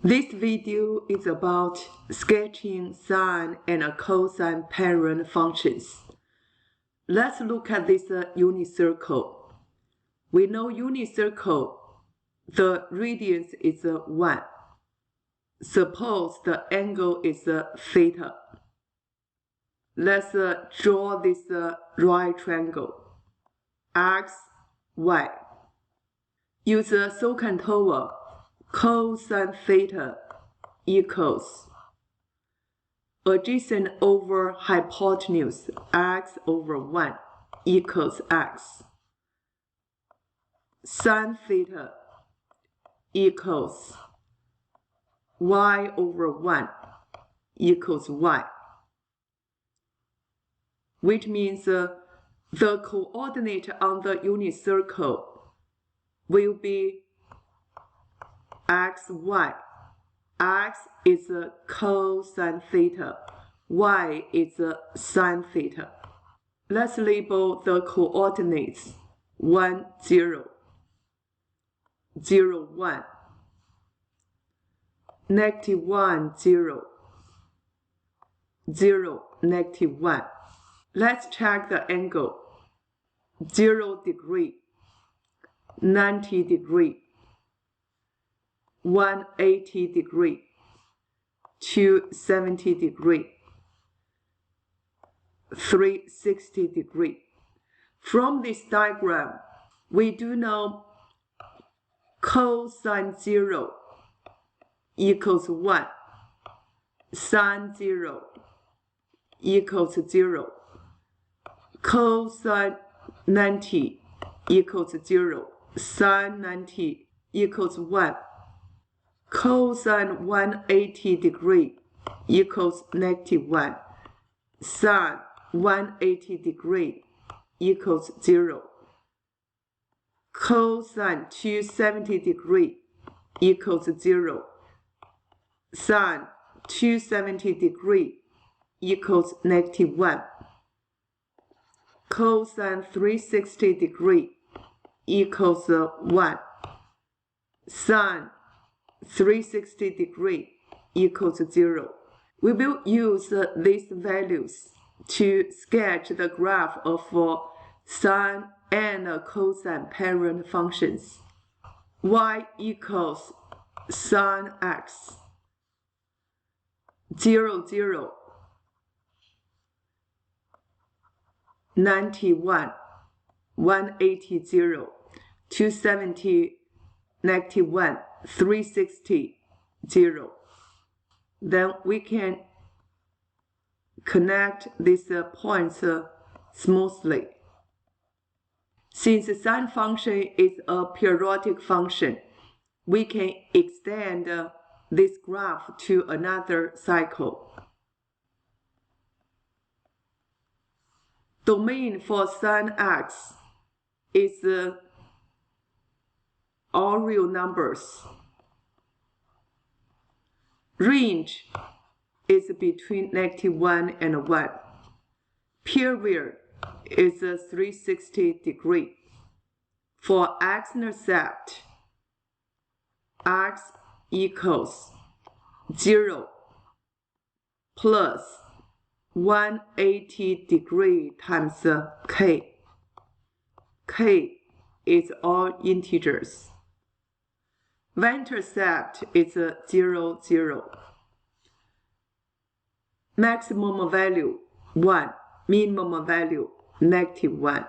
This video is about sketching sine and cosine parent functions. Let's look at this unit circle. We know unit circle, the radius is 1. Suppose the angle is theta. Let's draw this right triangle, x, y. Use the secant rule. Cosine theta equals adjacent over hypotenuse x over 1 equals x. Sine theta equals y over 1 equals y, which means the coordinate on the unit circle will be x, y. X is cosine theta, y is sine theta. Let's label the coordinates 1, 0, 0, 1, negative 1, 0, 0, negative 1. Let's check the angle. 0 degree, 90 degree, 180 degree, 270 degree, 360 degree. From this diagram, we do know cosine 0 equals 1, sine 0 equals 0, cosine 90 equals 0, sine 90 equals 1. Cosine 180 degree equals negative 1. Sine 180 degree equals 0. Cosine 270 degree equals 0. Sine 270 degree equals negative 1. Cosine 360 degree equals 1. Sine 360 degree equals 0. We will use these values to sketch the graph of sine and cosine parent functions. Y equals sine x, 0, 0, 91, 180, 0, 270, negative 1, 360, 0. Then we can connect these points smoothly. Since the sine function is a periodic function, we can extend this graph to another cycle. Domain for sine x is all real numbers. Range is between negative 1 and 1. Period is 360 degree. For x-intercept, x equals 0 plus 180 degree times k. K is all integers. Y-intercept is 0, 0. Maximum value 1, minimum value negative 1.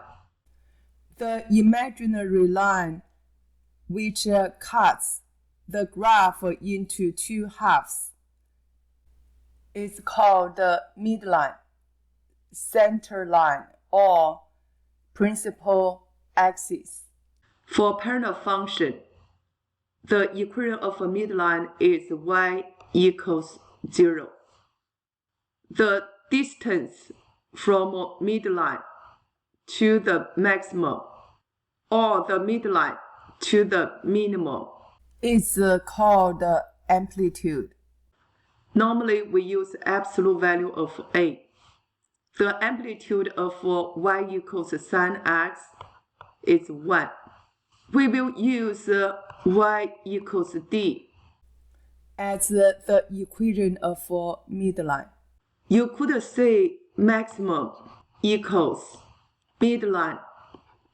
The imaginary line which cuts the graph into two halves is called the midline, center line, or principal axis. For parent function, the equation of a midline is y equals 0. The distance from midline to the maximum or the midline to the minimum is called amplitude. Normally, we use absolute value of a. The amplitude of y equals sine x is 1. We will use y equals d. as the equation of midline. You could say maximum equals midline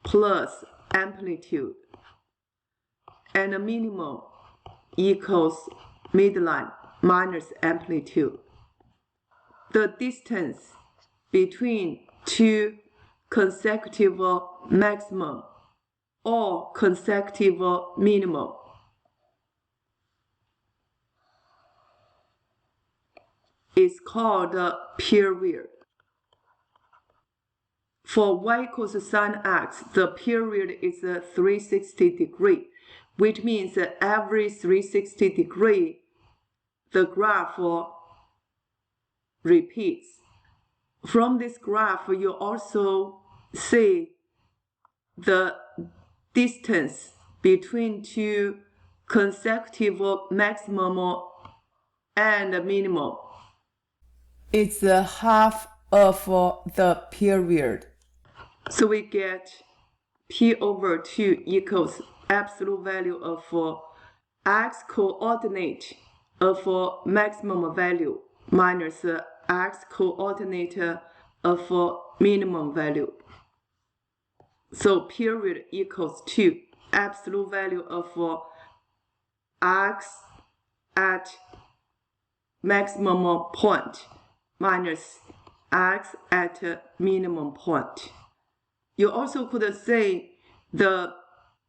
plus amplitude, and minimum equals midline minus amplitude. The distance between two consecutive maximum or consecutive minimum is called period. For y equals sine x, the period is 360 degree, which means that every 360 degree, the graph repeats. From this graph, you also see the distance between two consecutive maximum and minimum. It's the half of the period. So we get p over 2 equals absolute value of x coordinate of maximum value minus x coordinate of minimum value. So period equals 2 absolute value of x at maximum point minus x at minimum point. You also could say the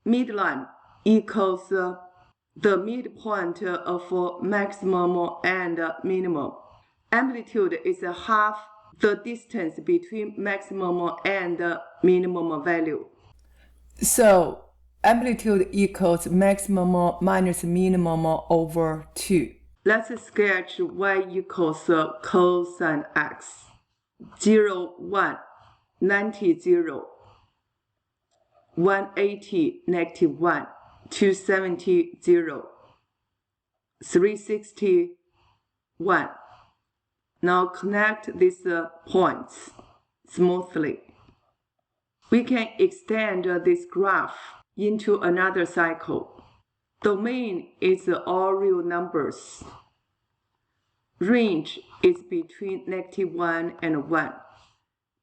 midline equals the midpoint of maximum and minimum. Amplitude is half the distance between maximum and minimum value. So amplitude equals maximum minus minimum over 2. Let's sketch y equals cosine x. 0, 1, 90, 0. 180, negative 1, 270, 0, 360, 1. Now connect these points smoothly. We can extend this graph into another cycle. Domain is all real numbers. Range is between negative 1 and 1.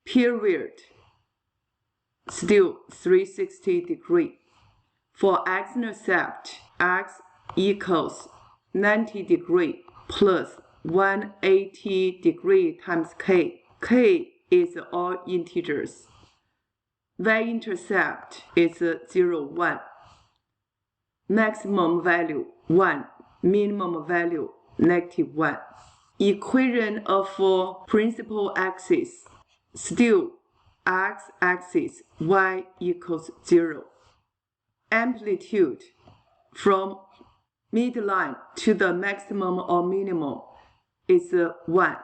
Period still 360 degree. For x-intercept, x equals 90 degree plus 180 degree times k. K is all integers. Y-intercept is 0, 1. Maximum value 1, minimum value negative 1. Equation of principal axis still x-axis y equals 0. Amplitude from midline to the maximum or minimum is 1.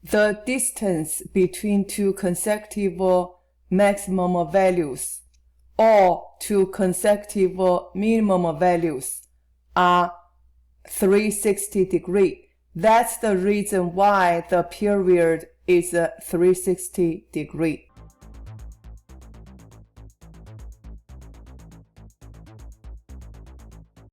The distance between two consecutive maximum values or two consecutive minimum values are 360 degree. That's the reason why the period is 360 degree.